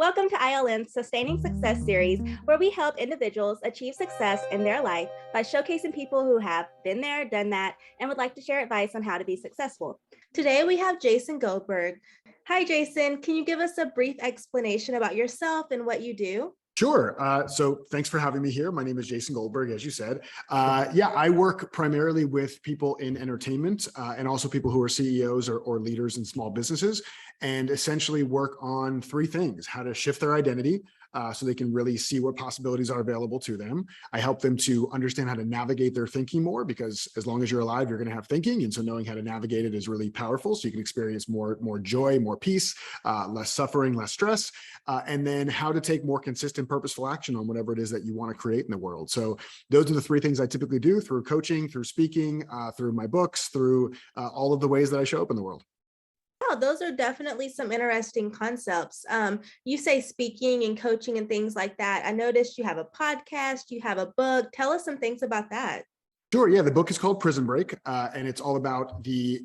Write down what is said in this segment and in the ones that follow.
Welcome to ILN's Sustaining Success series, where we help individuals achieve success in their life by showcasing people who have been there, done that, and would like to share advice on how to be successful. Today, we have Jason Goldberg. Hi, Jason. Can you give us a brief explanation about yourself and what you do? Sure. So thanks for having me here. My name is Jason Goldberg, as you said. I work primarily with people in entertainment and also people who are CEOs or leaders in small businesses, and essentially work on three things: how to shift their identity so they can really see what possibilities are available to them. I help them to understand how to navigate their thinking more, because as long as you're alive, you're going to have thinking. And so knowing how to navigate it is really powerful. So you can experience more joy, more peace, less suffering, less stress. And then how to take more consistent, purposeful action on whatever it is that you want to create in the world. So those are the three things I typically do through coaching, through speaking, through my books, through all of the ways that I show up in the world. Oh, those are definitely some interesting concepts. You say speaking and coaching and things like that. I noticed you have a podcast, you have a book. Tell us some things about that. Sure. Yeah. The book is called Prison Break, and it's all about the,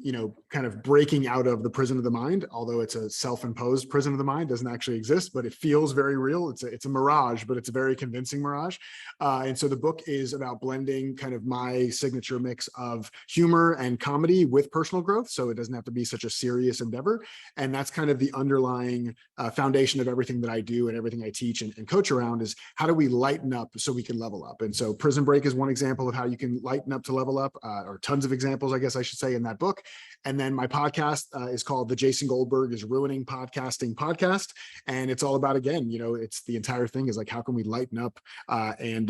kind of breaking out of the prison of the mind. Although it's a self-imposed prison of the mind, doesn't actually exist, but it feels very real. It's a mirage, but it's a very convincing mirage. And so the book is about blending kind of my signature mix of humor and comedy with personal growth. So it doesn't have to be such a serious endeavor. And that's kind of the underlying foundation of everything that I do and everything I teach and coach around, is how do we lighten up so we can level up? And so Prison Break is one example of how you can lighten up to level up, or tons of examples, I guess I should say, in that book. And then my podcast is called The Jason Goldberg is Ruining Podcasting Podcast. And it's all about, again, it's the entire thing is like, how can we lighten up and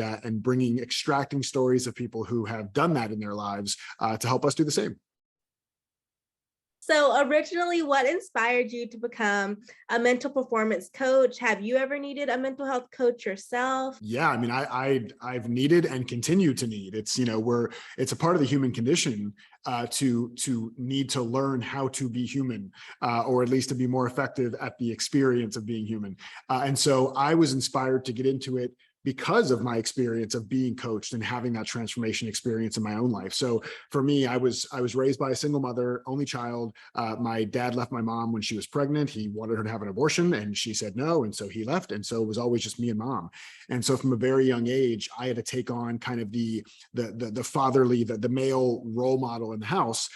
extracting stories of people who have done that in their lives to help us do the same. So originally, what inspired you to become a mental performance coach? Have you ever needed a mental health coach yourself? Yeah, I mean, I've needed and continue to need. It's it's a part of the human condition to need to learn how to be human, or at least to be more effective at the experience of being human. And so I was inspired to get into it because of my experience of being coached and having that transformation experience in my own life. So for me, I was raised by a single mother, only child. My dad left my mom when she was pregnant. He wanted her to have an abortion and she said no. And so he left. And so it was always just me and mom. And so from a very young age, I had to take on kind of the fatherly, the male role model in the house,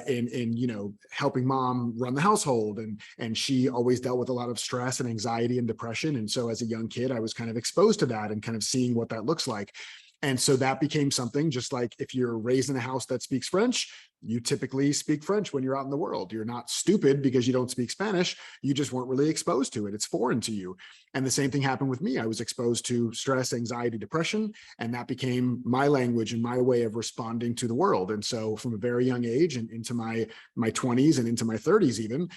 in helping mom run the household. And she always dealt with a lot of stress and anxiety and depression. And so as a young kid, I was kind of exposed to that and kind of seeing what that looks like. And so that became something, just like if you're raised in a house that speaks French, you typically speak French when you're out in the world. You're not stupid because you don't speak Spanish. You just weren't really exposed to it. It's foreign to you. And the same thing happened with me. I was exposed to stress, anxiety, depression, and that became my language and my way of responding to the world. And so from a very young age and into my 20s and into my 30s even,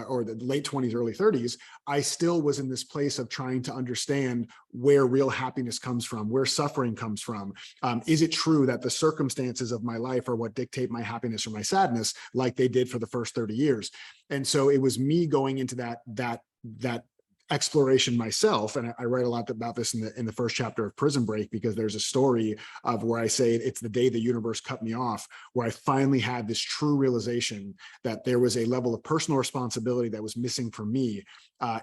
or the late 20s, early 30s, I still was in this place of trying to understand where real happiness comes from, where suffering comes from. Is it true that the circumstances of my life are what dictate my happiness or my sadness, like they did for the first 30 years? And so it was me going into that exploration myself. And I write a lot about this in the first chapter of Prison Break, because there's a story of where I say it's the day the universe cut me off, where I finally had this true realization that there was a level of personal responsibility that was missing for me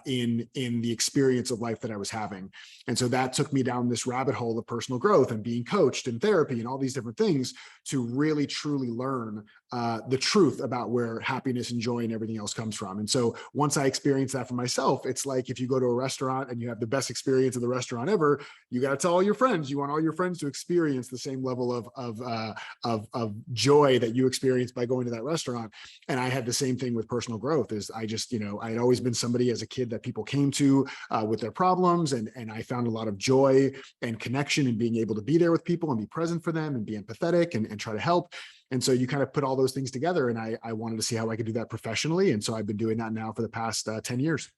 in the experience of life that I was having. And so that took me down this rabbit hole of personal growth and being coached and therapy and all these different things to really truly learn the truth about where happiness and joy and everything else comes from. And so once I experienced that for myself, it's like if you go to a restaurant and you have the best experience of the restaurant ever, you got to tell all your friends. You want all your friends to experience the same level of joy that you experienced by going to that restaurant. And I had the same thing with personal growth. Is I just, I had always been somebody as a kid that people came to with their problems, and I found a lot of joy and connection in being able to be there with people and be present for them and be empathetic and try to help. And so you kind of put all those things together, and I wanted to see how I could do that professionally. And so I've been doing that now for the past 10 years.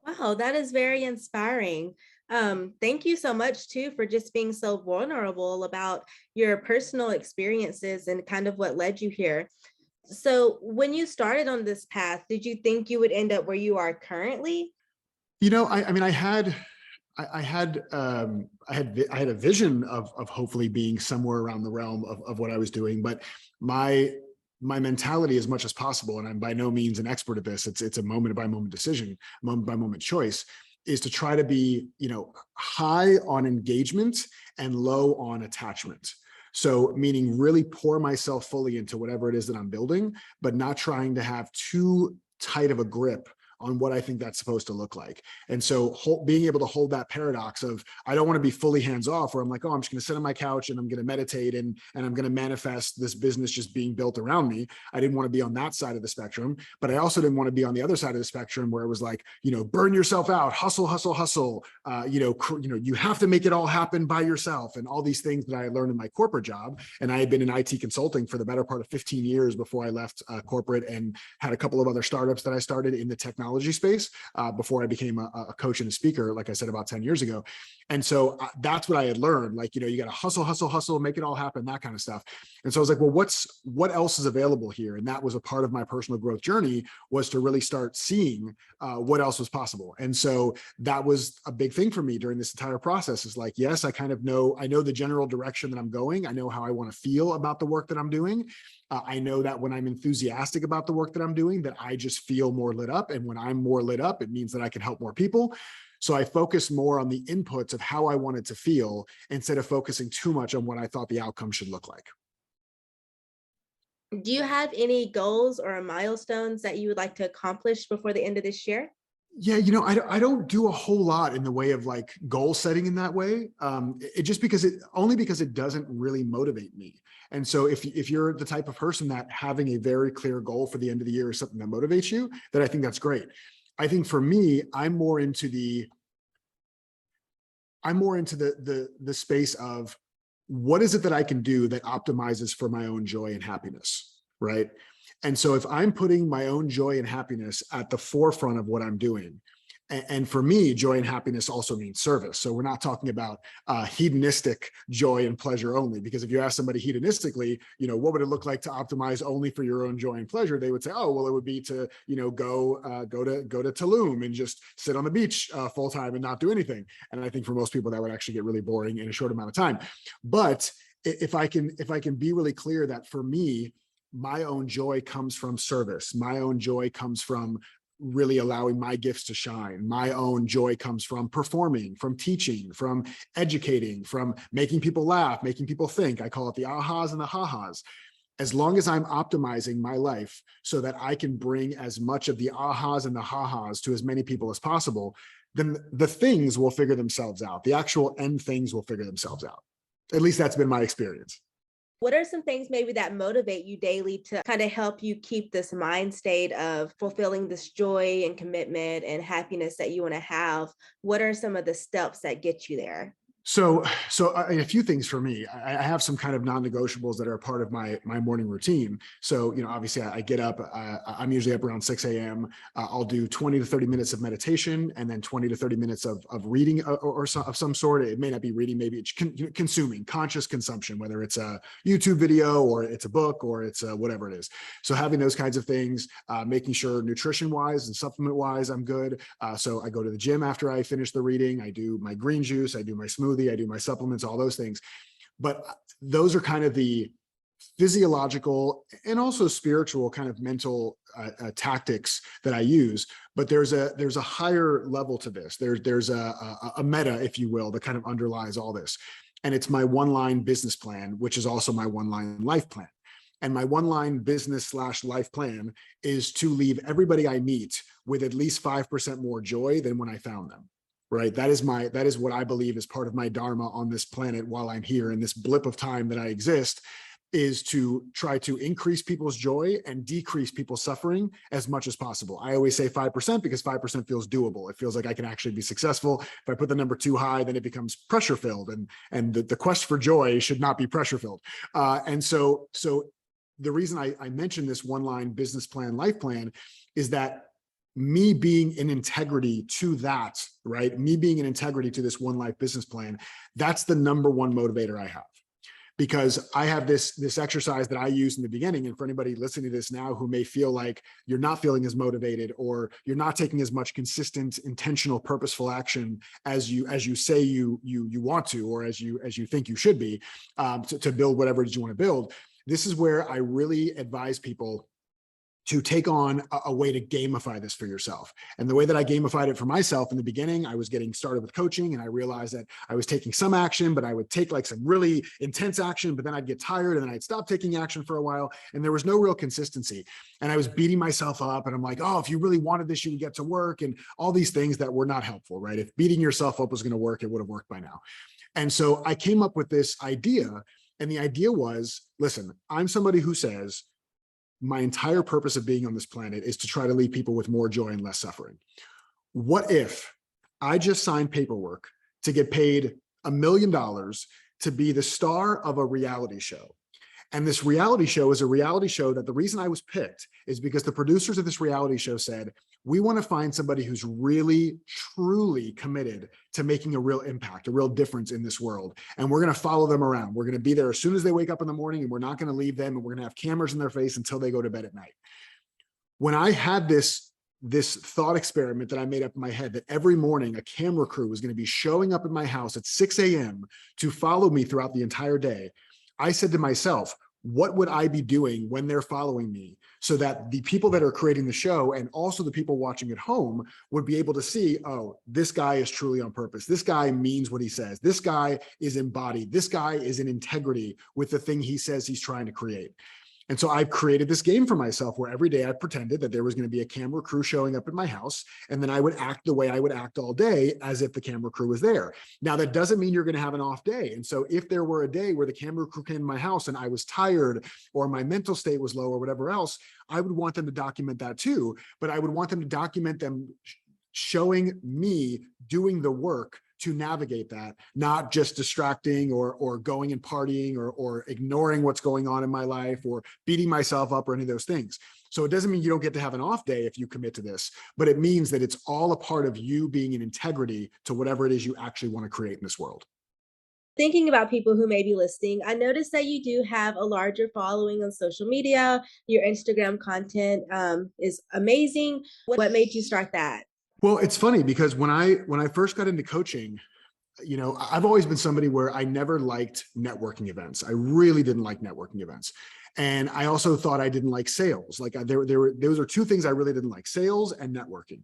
Wow, that is very inspiring. Thank you so much too for just being so vulnerable about your personal experiences and kind of what led you here. So when you started on this path, did you think you would end up where you are currently? I mean, I had a vision of hopefully being somewhere around the realm of what I was doing, but my my mentality as much as possible, and I'm by no means an expert at this, it's a moment by moment decision, moment by moment choice, is to try to be, high on engagement and low on attachment. So meaning really pour myself fully into whatever it is that I'm building, but not trying to have too tight of a grip on what I think that's supposed to look like. And so being able to hold that paradox of, I don't want to be fully hands off where I'm like, oh, I'm just going to sit on my couch and I'm going to meditate and I'm going to manifest this business just being built around me. I didn't want to be on that side of the spectrum, but I also didn't want to be on the other side of the spectrum where it was like, burn yourself out, hustle, hustle, hustle. You have to make it all happen by yourself, and all these things that I learned in my corporate job. And I had been in IT consulting for the better part of 15 years before I left corporate, and had a couple of other startups that I started in the technology space before I became a coach and a speaker, like I said, about 10 years ago. And so that's what I had learned. Like, you got to hustle, hustle, hustle, make it all happen, that kind of stuff. And so I was like, well, what else is available here? And that was a part of my personal growth journey, was to really start seeing what else was possible. And so that was a big thing for me during this entire process, is like, yes, I know the general direction that I'm going. I know how I want to feel about the work that I'm doing. I know that when I'm enthusiastic about the work that I'm doing, that I just feel more lit up. And when I'm more lit up, it means that I can help more people. So I focused more on the inputs of how I wanted to feel, instead of focusing too much on what I thought the outcome should look like. Do you have any goals or milestones that you would like to accomplish before the end of this year? Yeah, I don't do a whole lot in the way of like goal setting in that way. Only because it doesn't really motivate me. And so if you're the type of person that having a very clear goal for the end of the year is something that motivates you, then I think that's great. I think for me, I'm more into the space of, what is it that I can do that optimizes for my own joy and happiness, right? And so if I'm putting my own joy and happiness at the forefront of what I'm doing, and for me, joy and happiness also means service. So we're not talking about hedonistic joy and pleasure only, because if you ask somebody hedonistically, what would it look like to optimize only for your own joy and pleasure? They would say, oh, well, it would be to, go to Tulum and just sit on the beach full time and not do anything. And I think for most people that would actually get really boring in a short amount of time. But if I can be really clear that for me, my own joy comes from service. My own joy comes from really allowing my gifts to shine. My own joy comes from performing, from teaching, from educating, from making people laugh, making people think. I call it the ahas and the ha-has. As long as I'm optimizing my life so that I can bring as much of the ahas and the ha-has to as many people as possible, then the things will figure themselves out. The actual end things will figure themselves out. At least that's been my experience. What are some things maybe that motivate you daily to kind of help you keep this mind state of fulfilling this joy and commitment and happiness that you want to have? What are some of the steps that get you there? So a few things for me. I have some kind of non-negotiables that are a part of my morning routine. So, obviously I get up, I'm usually up around 6 a.m. I'll do 20 to 30 minutes of meditation, and then 20 to 30 minutes of reading or of some sort. It may not be reading, maybe it's consuming, conscious consumption, whether it's a YouTube video or it's a book or it's whatever it is. So having those kinds of things, making sure nutrition wise and supplement wise, I'm good. So I go to the gym after I finish the reading. I do my green juice, I do my smoothie, I do my supplements, all those things. But those are kind of the physiological and also spiritual kind of mental tactics that I use. But there's a higher level to this. There's a meta, if you will, that kind of underlies all this. And it's my one-line business plan, which is also my one-line life plan. And my one-line business/life plan is to leave everybody I meet with at least 5% more joy than when I found them. Right. That is what I believe is part of my dharma on this planet while I'm here in this blip of time that I exist, is to try to increase people's joy and decrease people's suffering as much as possible. I always say 5% because 5% feels doable. It feels like I can actually be successful. If I put the number too high, then it becomes pressure filled, and the quest for joy should not be pressure filled. And so the reason I mentioned this one-line business plan, life plan, is that me being in integrity to that, right? Me being in integrity to this one life business plan, that's the number one motivator I have. Because I have this exercise that I use in the beginning. And for anybody listening to this now who may feel like you're not feeling as motivated, or you're not taking as much consistent, intentional, purposeful action as you say you want to, or as you think you should be, to build whatever it is you want to build, this is where I really advise people to take on a way to gamify this for yourself. And the way that I gamified it for myself in the beginning, I was getting started with coaching and I realized that I was taking some action, but I would take like some really intense action, but then I'd get tired and then I'd stop taking action for a while. And there was no real consistency. And I was beating myself up and I'm like, oh, if you really wanted this, you would get to work, and all these things that were not helpful, right? If beating yourself up was going to work, it would have worked by now. And so I came up with this idea. And the idea was, listen, I'm somebody who says, my entire purpose of being on this planet is to try to leave people with more joy and less suffering. What if I just signed paperwork to get paid $1 million to be the star of a reality show? And this reality show is a reality show that the reason I was picked is because the producers of this reality show said, we want to find somebody who's really, truly committed to making a real impact, a real difference in this world. And we're going to follow them around. We're going to be there as soon as they wake up in the morning, and we're not going to leave them. And we're going to have cameras in their face until they go to bed at night. When I had this thought experiment that I made up in my head, that every morning a camera crew was going to be showing up at my house at 6 a.m. to follow me throughout the entire day, I said to myself, what would I be doing when they're following me, so that the people that are creating the show and also the people watching at home would be able to see, oh, this guy is truly on purpose. This guy means what he says. This guy is embodied. This guy is in integrity with the thing he says he's trying to create. And so I've created this game for myself where every day I pretended that there was going to be a camera crew showing up at my house, and then I would act the way I would act all day as if the camera crew was there. Now, that doesn't mean you're going to have an off day. And so if there were a day where the camera crew came to my house and I was tired or my mental state was low or whatever else, I would want them to document that too. But I would want them to document them showing me doing the work to navigate that, not just distracting or going and partying or ignoring what's going on in my life or beating myself up or any of those things. So it doesn't mean you don't get to have an off day if you commit to this, but it means that it's all a part of you being in integrity to whatever it is you actually want to create in this world. Thinking about people who may be listening, I noticed that you do have a larger following on social media. Your Instagram content is amazing. What made you start that? Well, it's funny because when I first got into coaching, I've always been somebody where I never liked networking events. I really didn't like networking events. And I also thought I didn't like sales. Like those are two things I really didn't like: sales and networking.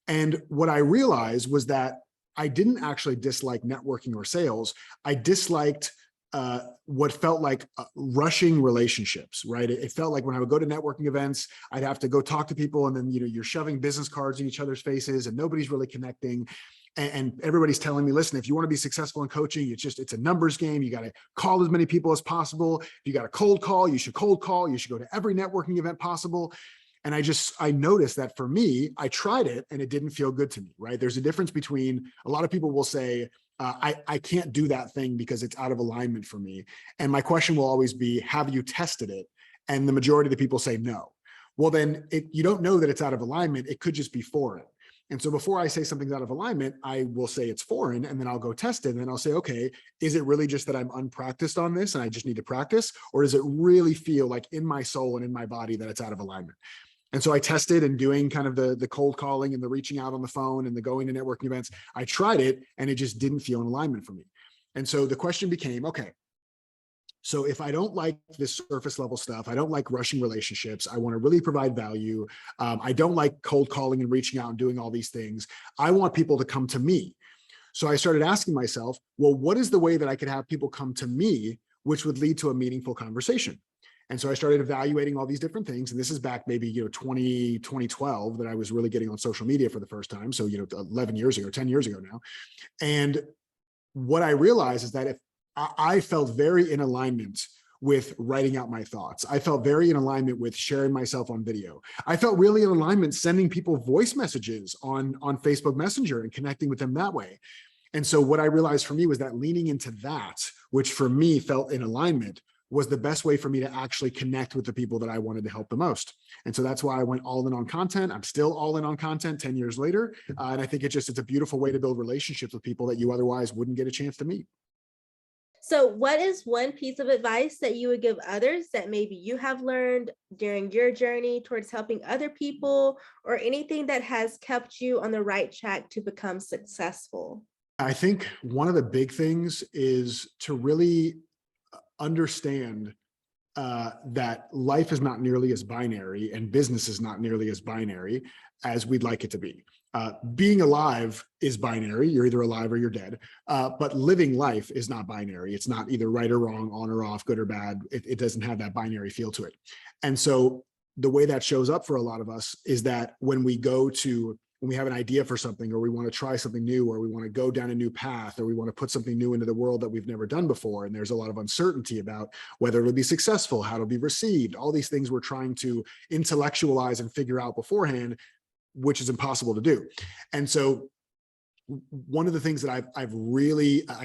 And what I realized was that I didn't actually dislike networking or sales. I disliked what felt like rushing relationships, right? It felt like when I would go to networking events, I'd have to go talk to people, and then you're shoving business cards in each other's faces, and nobody's really connecting. And everybody's telling me, listen, if you want to be successful in coaching, it's a numbers game. You got to call as many people as possible. If you got a cold call, you should cold call. You should go to every networking event possible. And I noticed that for me, I tried it and it didn't feel good to me, right? There's a difference between, a lot of people will say, I can't do that thing because it's out of alignment for me. And my question will always be, have you tested it? And the majority of the people say no. Well, then you don't know that it's out of alignment. It could just be foreign. And so before I say something's out of alignment, I will say it's foreign, and then I'll go test it. And then I'll say, okay, is it really just that I'm unpracticed on this and I just need to practice? Or does it really feel like in my soul and in my body that it's out of alignment? And so I tested, and doing kind of the cold calling and the reaching out on the phone and the going to networking events, I tried it and it just didn't feel in alignment for me. And so the question became, okay, so if I don't like this surface level stuff, I don't like rushing relationships, I want to really provide value, I don't like cold calling and reaching out and doing all these things, I want people to come to me. So I started asking myself, well, what is the way that I could have people come to me, which would lead to a meaningful conversation? And so I started evaluating all these different things. And this is back maybe, 2012 that I was really getting on social media for the first time. So, 11 years ago, 10 years ago now. And what I realized is that if I felt very in alignment with writing out my thoughts, I felt very in alignment with sharing myself on video, I felt really in alignment sending people voice messages on Facebook Messenger and connecting with them that way. And so what I realized for me was that leaning into that, which for me felt in alignment, was the best way for me to actually connect with the people that I wanted to help the most. And so that's why I went all in on content. I'm still all in on content 10 years later. And I think it's a beautiful way to build relationships with people that you otherwise wouldn't get a chance to meet. So what is one piece of advice that you would give others that maybe you have learned during your journey towards helping other people, or anything that has kept you on the right track to become successful? I think one of the big things is to really understand that life is not nearly as binary and business is not nearly as binary as we'd like it to be. Being alive is binary. You're either alive or you're dead. But living life is not binary. It's not either right or wrong, on or off, good or bad. It doesn't have that binary feel to it. And so the way that shows up for a lot of us is that when we have an idea for something, or we want to try something new, or we want to go down a new path, or we want to put something new into the world that we've never done before, and there's a lot of uncertainty about whether it'll be successful, how it'll be received, all these things we're trying to intellectualize and figure out beforehand, which is impossible to do. And so one of the things that I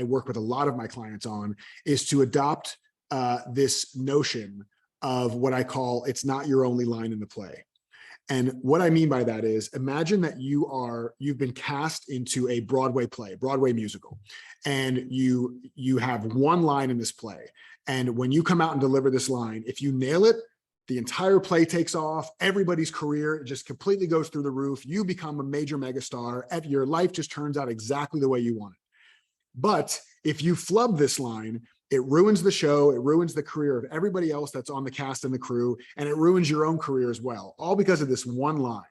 work with a lot of my clients on is to adopt this notion of what I call, it's not your only line in the play. And what I mean by that is, imagine that you've been cast into a Broadway play, Broadway musical, and you have one line in this play. And when you come out and deliver this line, if you nail it, the entire play takes off, everybody's career just completely goes through the roof. You become a major megastar, and your life just turns out exactly the way you want it. But if you flub this line, it ruins the show, it ruins the career of everybody else that's on the cast and the crew, and it ruins your own career as well, all because of this one line.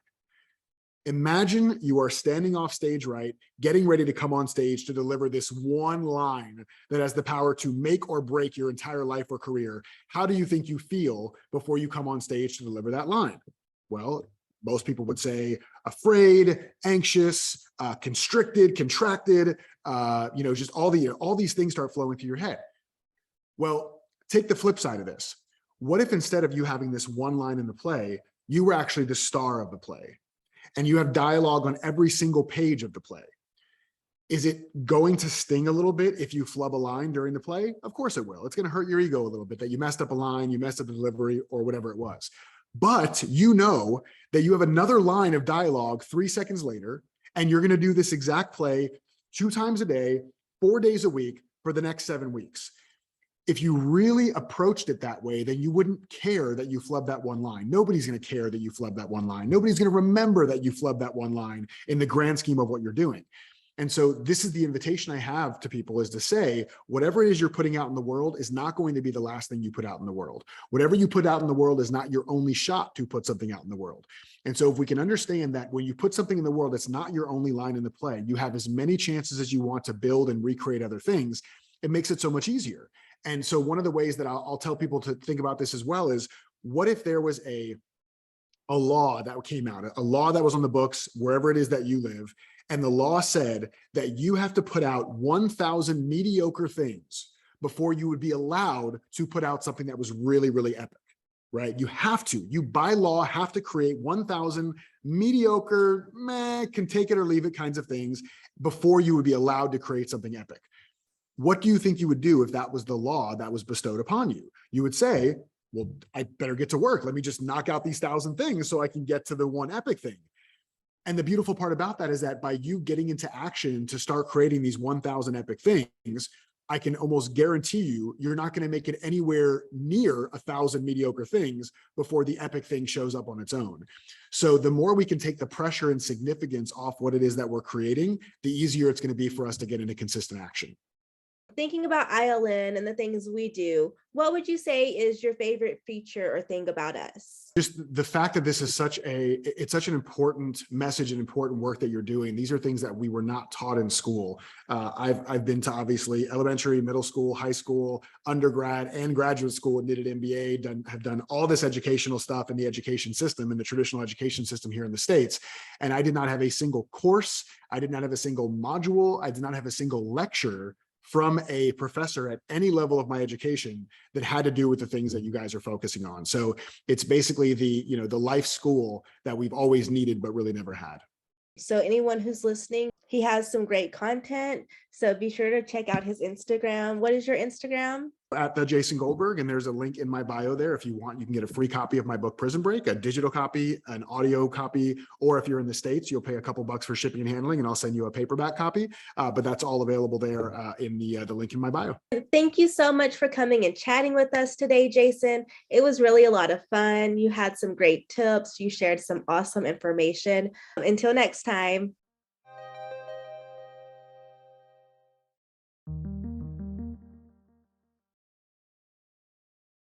Imagine you are standing off stage right, getting ready to come on stage to deliver this one line that has the power to make or break your entire life or career. How do you think you feel before you come on stage to deliver that line? Well, most people would say afraid, anxious, constricted, contracted, just all these things start flowing through your head. Well, take the flip side of this. What if instead of you having this one line in the play, you were actually the star of the play, and you have dialogue on every single page of the play? Is it going to sting a little bit if you flub a line during the play? Of course it will. It's going to hurt your ego a little bit that you messed up a line, you messed up the delivery, or whatever it was. But you know that you have another line of dialogue 3 seconds later, and you're going to do this exact play 2 times a day, 4 days a week for the next 7 weeks. If you really approached it that way, then you wouldn't care that you flubbed that one line. Nobody's going to care that you flubbed that one line. Nobody's going to remember that you flubbed that one line in the grand scheme of what you're doing. And so this is the invitation I have to people, is to say, whatever it is you're putting out in the world is not going to be the last thing you put out in the world. Whatever you put out in the world is not your only shot to put something out in the world. And so if we can understand that when you put something in the world, it's not your only line in the play, you have as many chances as you want to build and recreate other things, it makes it so much easier. And so one of the ways that I'll tell people to think about this as well is, what if there was a law that came out, a law that was on the books wherever it is that you live, and the law said that you have to put out 1,000 mediocre things before you would be allowed to put out something that was really, really epic, right? You by law have to create 1,000 mediocre, can take it or leave it kinds of things before you would be allowed to create something epic. What do you think you would do if that was the law that was bestowed upon you? You would say, well, I better get to work. Let me just knock out these 1,000 things so I can get to the one epic thing. And the beautiful part about that is that by you getting into action to start creating these 1,000 epic things, I can almost guarantee you're not going to make it anywhere near 1,000 mediocre things before the epic thing shows up on its own. So the more we can take the pressure and significance off what it is that we're creating, the easier it's going to be for us to get into consistent action. Thinking about ILN and the things we do, what would you say is your favorite feature or thing about us? Just the fact that this is such an important message and important work that you're doing. These are things that we were not taught in school. I've been to obviously elementary, middle school, high school, undergrad, and graduate school, and did an MBA, have done all this educational stuff in the education system, in the traditional education system here in the States. And I did not have a single course. I did not have a single module. I did not have a single lecture from a professor at any level of my education that had to do with the things that you guys are focusing on. So it's basically the life school that we've always needed, but really never had. So anyone who's listening, he has some great content. So be sure to check out his Instagram. What is your Instagram? At the Jason Goldberg, and there's a link in my bio there. If you want, you can get a free copy of my book, Prison Break, a digital copy, an audio copy, or if you're in the States, you'll pay a couple bucks for shipping and handling, and I'll send you a paperback copy. But that's all available there in the link in my bio. Thank you so much for coming and chatting with us today, Jason. It was really a lot of fun. You had some great tips. You shared some awesome information. Until next time.